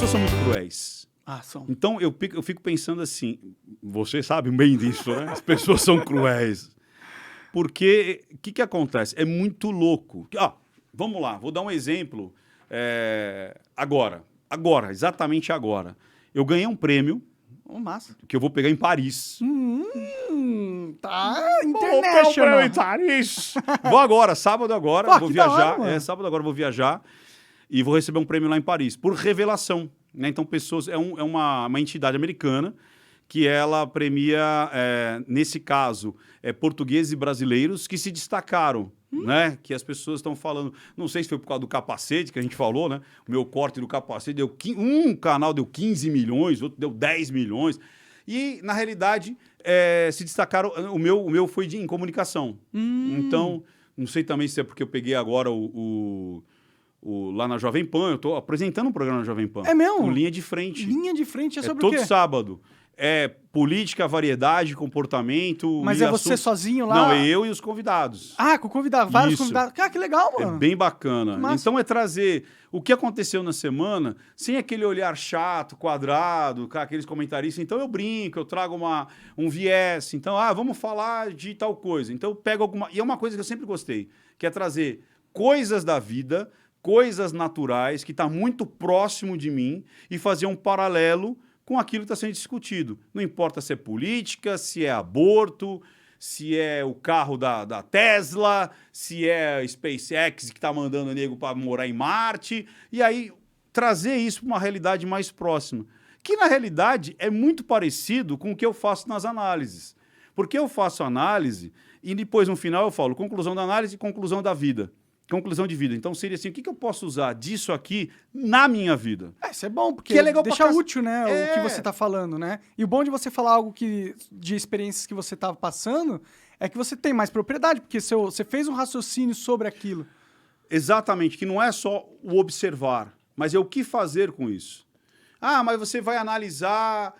pessoas são muito cruéis. Ah, são. Então, eu fico pensando assim, você sabe bem disso, né? As pessoas são cruéis. Porque, o que acontece? É muito louco. Vamos lá, vou dar um exemplo. Agora, exatamente agora. Eu ganhei um prêmio Massa. que eu vou pegar em Paris. Tá Vou pegar um international. prêmio em Paris. Vou agora, sábado agora, Pô, vou que da viajar. hora, mano. Sábado agora eu vou viajar e vou receber um prêmio lá em Paris, por revelação. Né? Então, pessoas... É uma entidade americana que ela premia, nesse caso, portugueses e brasileiros que se destacaram, né? Que as pessoas estão falando... Não sei se foi por causa do capacete que a gente falou, né? O meu corte do capacete um canal deu 15 milhões, outro deu 10 milhões. E, na realidade, se destacaram... O meu foi em comunicação. Então, não sei também se é porque eu peguei agora lá na Jovem Pan, eu estou apresentando um programa na Jovem Pan. É mesmo? Com Linha de Frente. Linha de frente é sobre o todo quê? sábado. Política, variedade, comportamento. Mas e é você assuntos... sozinho lá? Não, é eu e os convidados. Ah, com convidados, vários Isso. convidados. Cara, que legal, mano. É bem bacana. Massa. Então é trazer o que aconteceu na semana sem aquele olhar chato, quadrado, aqueles comentaristas. Então eu brinco, eu trago um viés. Então, vamos falar de tal coisa. Então eu pego alguma... E é uma coisa que eu sempre gostei, que é trazer coisas da vida, coisas naturais, que está muito próximo de mim e fazer um paralelo com aquilo que está sendo discutido. Não importa se é política, se é aborto, se é o carro da Tesla, se é a SpaceX que está mandando o nego para morar em Marte. E aí, trazer isso para uma realidade mais próxima. Que, na realidade, é muito parecido com o que eu faço nas análises. Porque eu faço análise e depois, no final, eu falo conclusão da análise e conclusão da vida. Conclusão de vida. Então, seria assim, o que eu posso usar disso aqui na minha vida? Isso é bom, porque Que é legal deixa útil, né, o que É. você tá falando, né? E o bom de você falar algo de experiências que você tava passando é que você tem mais propriedade, porque você fez um raciocínio sobre aquilo. Exatamente, que não é só o observar, mas é o que fazer com isso. Mas você vai analisar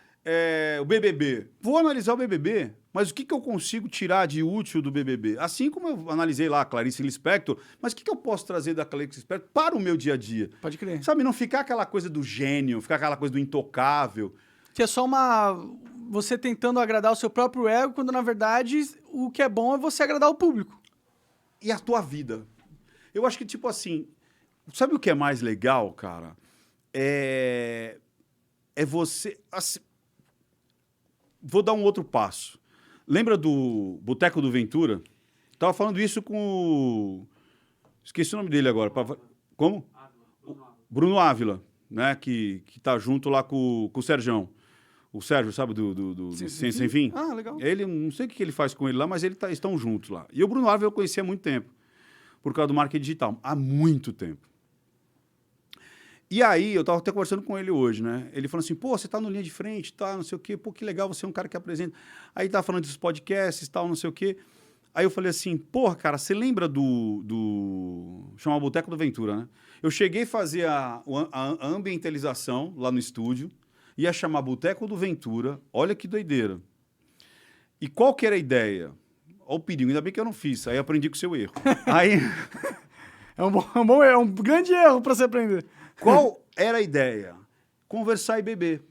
o BBB. Vou analisar o BBB, mas o que eu consigo tirar de útil do BBB? Assim como eu analisei lá a Clarice Lispector, mas o que eu posso trazer da Clarice Lispector para o meu dia a dia? Pode crer. Sabe, não ficar aquela coisa do gênio, ficar aquela coisa do intocável. Que é só você tentando agradar o seu próprio ego, quando na verdade o que é bom é você agradar o público. E a tua vida. Eu acho que, tipo assim, sabe o que é mais legal, cara? É você... Assim, vou dar um outro passo. Lembra do Boteco do Ventura? Tava falando isso com o... Esqueci o nome dele agora. Como? Bruno Ávila, né? Que tá junto lá com o Serjão. O Sérgio, sabe, do Ciência Sem Fim? Ah, legal. Ele, não sei o que ele faz com ele lá, mas estão juntos lá. E o Bruno Ávila eu conhecia há muito tempo, por causa do marketing digital. Há muito tempo. E aí, eu estava até conversando com ele hoje, né? Ele falou assim, pô, você tá no Linha de Frente, tá, não sei o quê, pô, que legal, você é um cara que apresenta. Aí tá falando dos podcasts, tal, não sei o quê. Aí eu falei assim, porra, cara, você lembra chamava Boteco do Ventura, né? Eu cheguei a fazer a ambientalização lá no estúdio, ia chamar Boteco do Ventura, olha que doideira. E qual que era a ideia? Olha o perigo, ainda bem que eu não fiz, aí eu aprendi com o seu erro. Aí... É um grande erro para você aprender. Qual era a ideia? Conversar e beber.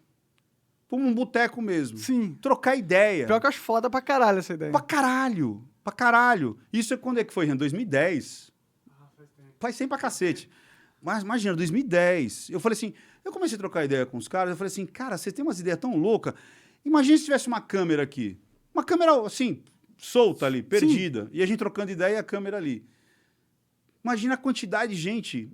Como um boteco mesmo. Sim. Trocar ideia. Pior que eu acho foda pra caralho essa ideia. Pra caralho. Pra caralho. Isso é quando é que foi, Renan? 2010. Faz tempo. Faz tempo pra cacete. Mas imagina, 2010. Eu falei assim, eu comecei a trocar ideia com os caras, eu falei assim, cara, vocês têm umas ideias tão loucas. Imagina se tivesse uma câmera aqui. Uma câmera, assim, solta ali, perdida. Sim. E a gente trocando ideia e a câmera ali. Imagina a quantidade de gente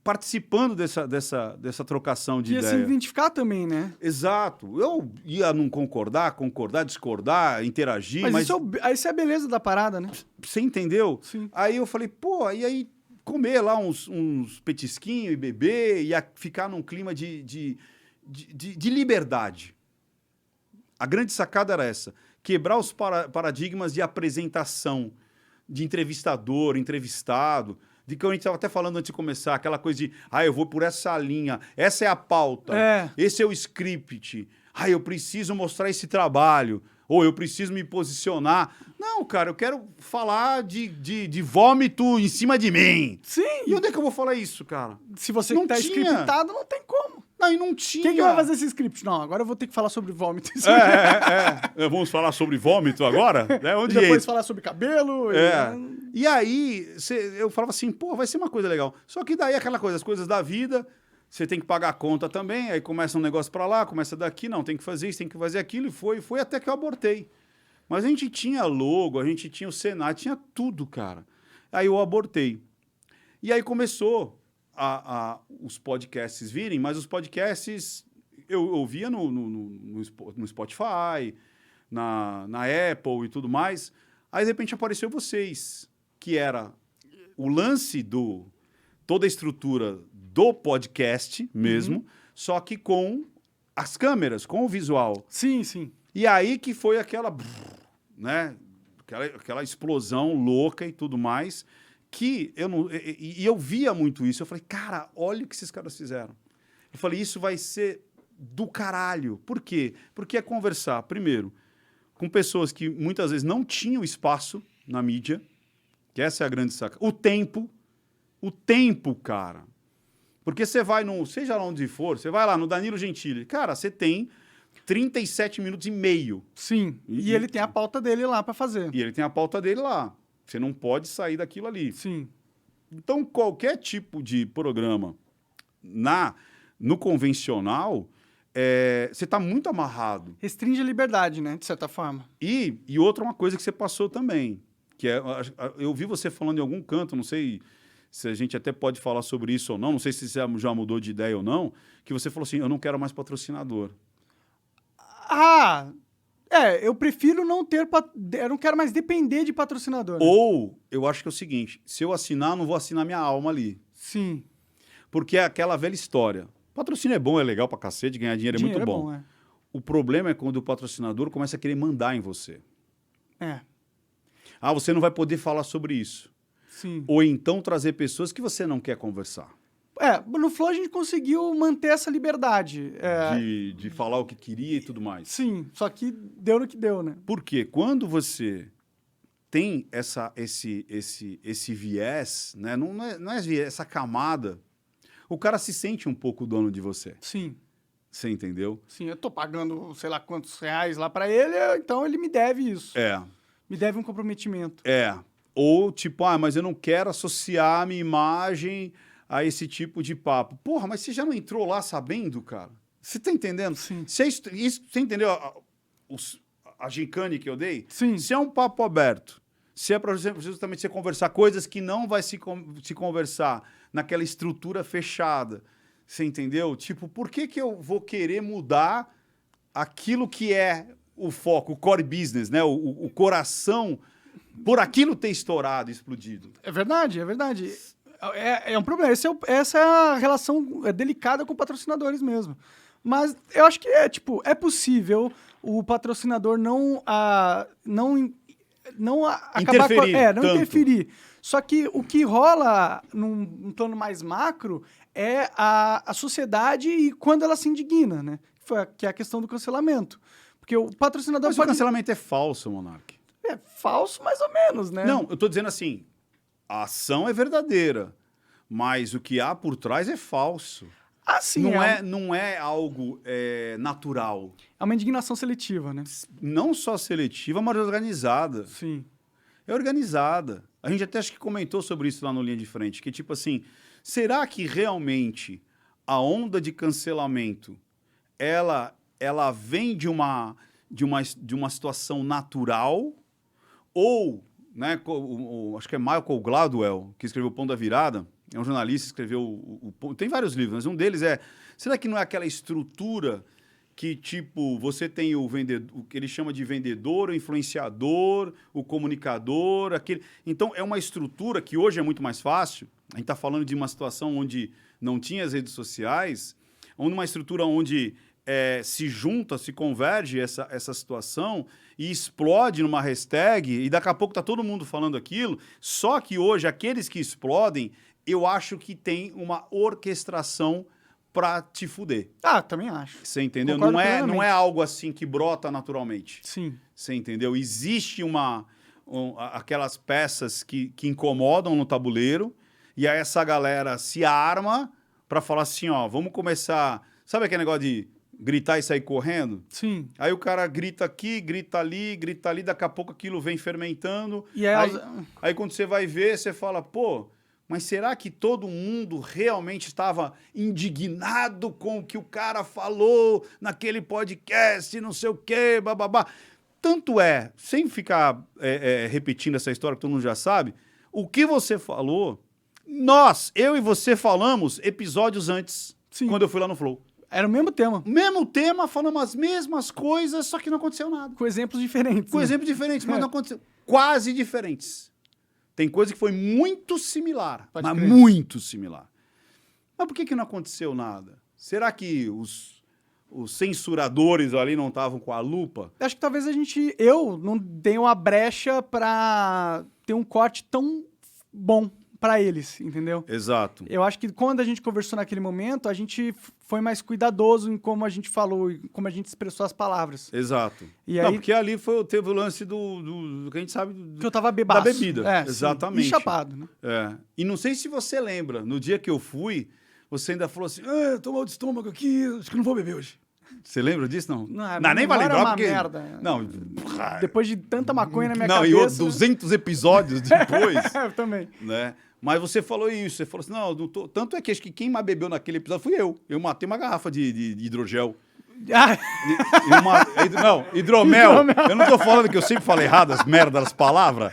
participando dessa trocação de ideia. Ia se identificar também, né? Exato. Eu ia não concordar, discordar, interagir, mas... Isso é a beleza da parada, né? Você entendeu? Sim. Aí eu falei, pô, e aí comer lá uns petisquinhos e beber, e ficar num clima de liberdade. A grande sacada era essa, quebrar os paradigmas de apresentação, de entrevistador, entrevistado, de que a gente estava até falando antes de começar, aquela coisa de, eu vou por essa linha, essa é a pauta, esse é o script, eu preciso mostrar esse trabalho, ou eu preciso me posicionar. Não, cara, eu quero falar de vômito em cima de mim. Sim. E onde é que eu vou falar isso, cara? Se você não tá tinha. scriptado, não tem como. Não, e não tinha. Quem que vai fazer esse script? Não, agora eu vou ter que falar sobre vômito. Vamos falar sobre vômito agora? E depois falar sobre cabelo. E aí, eu falava assim, pô, vai ser uma coisa legal. Só que daí aquela coisa, as coisas da vida, você tem que pagar a conta também, aí começa um negócio pra lá, começa daqui, não, tem que fazer isso, tem que fazer aquilo, e foi até que eu abortei. Mas a gente tinha logo, a gente tinha o Senado, tinha tudo, cara. Aí eu abortei. E aí começou os podcasts virem, mas os podcasts eu ouvia no Spotify, na Apple e tudo mais. Aí, de repente, apareceu vocês, que era o lance toda a estrutura do podcast mesmo, só que com as câmeras, com o visual. Sim, sim. E aí que foi aquela explosão louca e tudo mais, que eu via muito isso. Eu falei, cara, olha o que esses caras fizeram. Eu falei, isso vai ser do caralho. Por quê? Porque é conversar, primeiro, com pessoas que muitas vezes não tinham espaço na mídia, que essa é a grande saca. O tempo, cara. Porque você vai seja lá onde for, você vai lá no Danilo Gentili, cara, você tem 37 minutos e meio. Sim, e ele tem a pauta dele lá para fazer. E ele tem a pauta dele lá. Você não pode sair daquilo ali. Sim. Então, qualquer tipo de programa no convencional, você está muito amarrado. Restringe a liberdade, né? De certa forma. E outra uma coisa que você passou também, que eu vi você falando em algum canto, não sei se a gente até pode falar sobre isso ou não sei se você já mudou de ideia ou não, que você falou assim, eu não quero mais patrocinador. Eu prefiro não ter... Eu não quero mais depender de patrocinador. Né? Ou, eu acho que é o seguinte, se eu assinar, eu não vou assinar minha alma ali. Sim. Porque é aquela velha história. Patrocínio é bom, é legal pra cacete, ganhar dinheiro é muito bom. É. O problema é quando o patrocinador começa a querer mandar em você. Você não vai poder falar sobre isso. Sim. Ou então trazer pessoas que você não quer conversar. No Flow a gente conseguiu manter essa liberdade. De falar o que queria e tudo mais. Sim, só que deu no que deu, né? Porque quando você tem esse viés, né? Não é viés, essa camada, o cara se sente um pouco dono de você. Sim. Você entendeu? Sim, eu tô pagando sei lá quantos reais lá pra ele, então ele me deve isso. Me deve um comprometimento. Ou tipo, mas eu não quero associar a minha imagem a esse tipo de papo. Porra, mas você já não entrou lá sabendo, cara? Você tá entendendo? Sim. Você entendeu a gincane que eu dei? Sim. Se é um papo aberto, se é para justamente você conversar coisas que não vai se conversar naquela estrutura fechada, você entendeu? Tipo, por que eu vou querer mudar aquilo que é o foco, o core business, né? O coração, por aquilo ter estourado, explodido. É verdade, é verdade. É um problema. Essa é a relação delicada com patrocinadores mesmo. Mas eu acho que é possível o patrocinador não acabar interferir, interferir. Só que o que rola num plano mais macro é a sociedade e quando ela se indigna, né? Que é a questão do cancelamento. Porque o patrocinador... Mas o cancelamento é falso, Monark. É falso mais ou menos, né? Não, eu tô dizendo assim, a ação é verdadeira, mas o que há por trás é falso. Sim. Não é algo natural. É uma indignação seletiva, né? Não só seletiva, mas organizada. Sim. É organizada. A gente até acho que comentou sobre isso lá no Linha de Frente, que tipo assim, será que realmente a onda de cancelamento, ela vem de uma situação natural ou, né, acho que é Malcolm Gladwell, que escreveu O Pão da Virada, é um jornalista, escreveu tem vários livros, mas um deles será que não é aquela estrutura que, tipo, você tem o vendedor, o que ele chama de vendedor, o influenciador, o comunicador, aquele... Então, é uma estrutura que hoje é muito mais fácil. A gente está falando de uma situação onde não tinha as redes sociais, uma estrutura onde se junta, se converge essa situação e explode numa hashtag e daqui a pouco está todo mundo falando aquilo. Só que hoje, aqueles que explodem, eu acho que tem uma orquestração pra te fuder. Também acho. Você entendeu? Concordo Não é algo assim que brota naturalmente. Sim. Você entendeu? Existe aquelas peças que incomodam no tabuleiro e aí essa galera se arma para falar assim, ó, vamos começar Sabe aquele negócio de gritar e sair correndo? Sim. Aí o cara grita aqui, grita ali, daqui a pouco aquilo vem fermentando. E aí quando você vai ver, você fala, pô, mas será que todo mundo realmente estava indignado com o que o cara falou naquele podcast, não sei o quê, bababá? Tanto é, sem ficar repetindo essa história que todo mundo já sabe, o que você falou, eu e você falamos episódios antes, Sim. quando eu fui lá no Flow. Era o mesmo tema. Mesmo tema, falamos as mesmas coisas, só que não aconteceu nada. Com exemplos diferentes. Com exemplos diferentes, mas não aconteceu. Quase diferentes. Tem coisa que foi muito similar, Pode mas crer. muito similar. Mas por que não aconteceu nada? Será que os censuradores ali não estavam com a lupa? Acho que talvez eu não dei uma brecha pra ter um corte tão bom pra eles, entendeu? Exato. Eu acho que quando a gente conversou naquele momento, a gente foi mais cuidadoso em como a gente falou e como a gente expressou as palavras. Exato. E não, aí- porque ali teve o lance do que a gente sabe Que eu tava bebaço. da bebida. Sim. Exatamente. E chapado, né? É. E não sei se você lembra, no dia que eu fui, você ainda falou assim, eu tô mal de estômago aqui, acho que não vou beber hoje. Você lembra disso, não? Não, nem vai memória lembrar é uma porque... merda. Não, Depois de tanta maconha na minha não, cabeça... e 200 episódios depois, Eu também. né? Mas você falou isso, você falou assim, não tô... Tanto é que acho que quem mais bebeu naquele episódio fui eu. Eu matei uma garrafa de hidrogel. Ah, Não, hidromel. Eu não tô falando que eu sempre falo errado as merdas das palavras.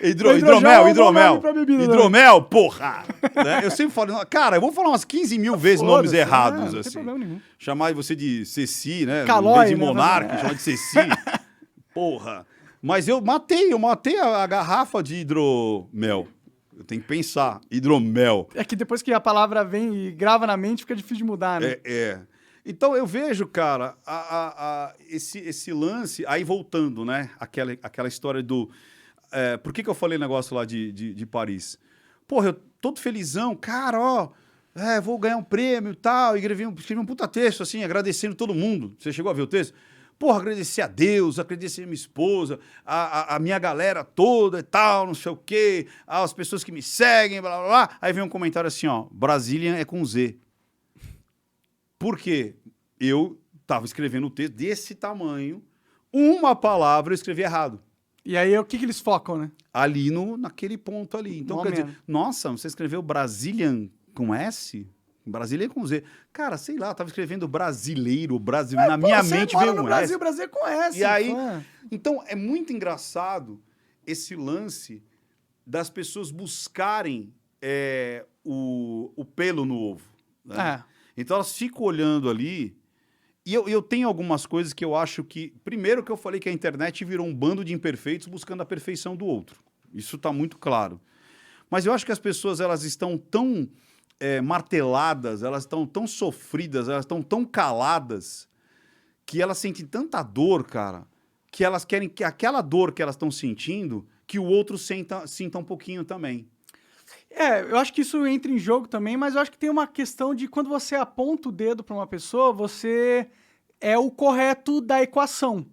Hidrogel é um bom nome pra bebida, né? Hidromel, porra! Né? Eu sempre falo, cara, eu vou falar umas 15 mil vezes nomes foda-se, errados, não tem assim. problema nenhum. Chamar você de Ceci, né? Calói, Em vez de né? Monark, chamar de Ceci. Porra! Mas eu matei a garrafa de hidromel. Eu tenho que pensar, hidromel. É que depois que a palavra vem e grava na mente, fica difícil de mudar, né? Então eu vejo, cara, esse lance, aí voltando, né? Aquela história do... por que eu falei negócio lá de Paris? Porra, eu todo felizão, cara, ó, vou ganhar um prêmio e tal, e escrevi um puta texto, assim, agradecendo todo mundo. Você chegou a ver o texto? Porra, agradecer a Deus, agradecer a minha esposa, a minha galera toda e tal, não sei o quê, as pessoas que me seguem, blá, blá, blá. Aí vem um comentário assim, ó, Brasília é com Z. Por quê? Eu tava escrevendo um texto desse tamanho, uma palavra eu escrevi errado. E aí, o que eles focam, né? Ali naquele ponto ali. Então, quer dizer, nossa, você escreveu Brazilian com S? Brasília é com Z. Cara, sei lá, eu tava escrevendo brasileiro, Brasil. Na minha mente veio no um Brasil, S. Brasil é com S. E aí, fã. então, é muito engraçado esse lance das pessoas buscarem o pelo no ovo. Né? Então, elas ficam olhando ali. E eu tenho algumas coisas que eu acho que... Primeiro que eu falei que a internet virou um bando de imperfeitos buscando a perfeição do outro. Isso está muito claro. Mas eu acho que as pessoas elas estão tão marteladas, elas estão tão sofridas, elas estão tão caladas, que elas sentem tanta dor, cara, que elas querem que aquela dor que elas estão sentindo, que o outro sinta um pouquinho também. Eu acho que isso entra em jogo também, mas eu acho que tem uma questão de quando você aponta o dedo para uma pessoa, você é o correto da equação.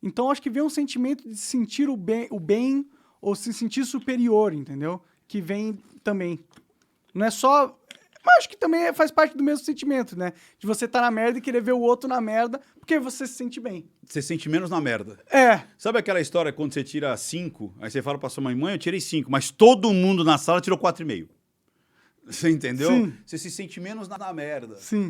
Então, eu acho que vem um sentimento de sentir o bem ou se sentir superior, entendeu? Que vem também. Não é só... Mas acho que também faz parte do mesmo sentimento, né? De você estar na merda e querer ver o outro na merda, porque você se sente bem. Você sente menos na merda. Sabe aquela história quando você tira 5, aí você fala pra sua mãe, eu tirei 5, mas todo mundo na sala tirou 4,5. Você entendeu? Sim. Você se sente menos na merda. Sim.